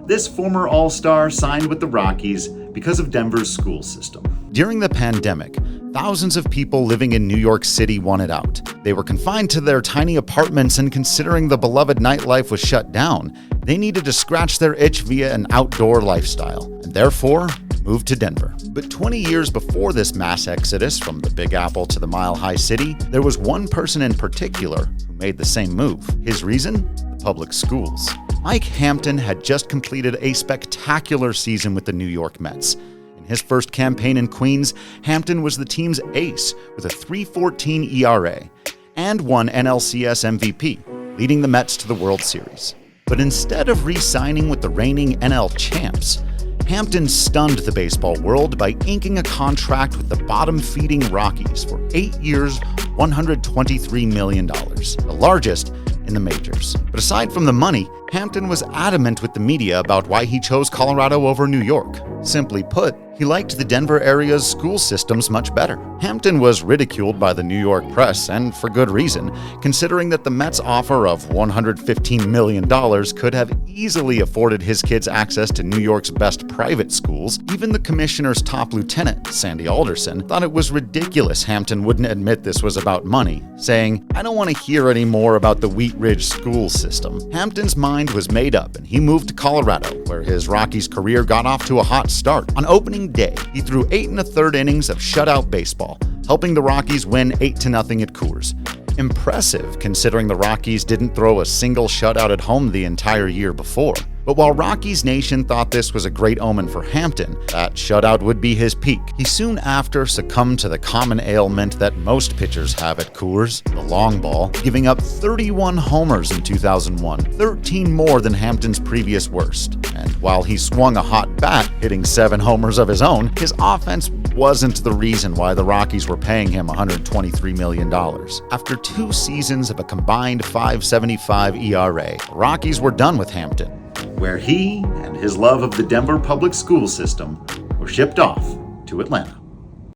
This former All-Star signed with the Rockies because of Denver's school system. During the pandemic, thousands of people living in New York City wanted out. They were confined to their tiny apartments, and considering the beloved nightlife was shut down, they needed to scratch their itch via an outdoor lifestyle, and therefore moved to Denver. But 20 years before this mass exodus from the Big Apple to the Mile High City, there was one person in particular who made the same move. His reason? The public schools. Mike Hampton had just completed a spectacular season with the New York Mets. In his first campaign in Queens, Hampton was the team's ace with a 3.14 ERA and won NLCS MVP, leading the Mets to the World Series. But instead of re-signing with the reigning NL champs, Hampton stunned the baseball world by inking a contract with the bottom-feeding Rockies for 8 years, $123 million, the largest in the majors. But aside from the money, Hampton was adamant with the media about why he chose Colorado over New York. Simply put, he liked the Denver area's school systems much better. Hampton was ridiculed by the New York press, and for good reason, considering that the Mets' offer of $115 million could have easily afforded his kids access to New York's best private schools. Even the commissioner's top lieutenant, Sandy Alderson, thought it was ridiculous Hampton wouldn't admit this was about money, saying, "I don't want to hear any more about the Wheat Ridge school system." Hampton's mind was made up, and he moved to Colorado, where his Rockies career got off to a hot start. On opening day, he threw 8 1/3 innings of shutout baseball, helping the Rockies win 8-0 at Coors. Impressive, considering the Rockies didn't throw a single shutout at home the entire year before. But while Rockies Nation thought this was a great omen for Hampton, that shutout would be his peak. He soon after succumbed to the common ailment that most pitchers have at Coors, the long ball, giving up 31 homers in 2001, 13 more than Hampton's previous worst. And while he swung a hot bat, hitting 7 homers of his own, his offense wasn't the reason why the Rockies were paying him $123 million. After 2 seasons of a combined .575 ERA, the Rockies were done with Hampton, where he and his love of the Denver public school system were shipped off to Atlanta.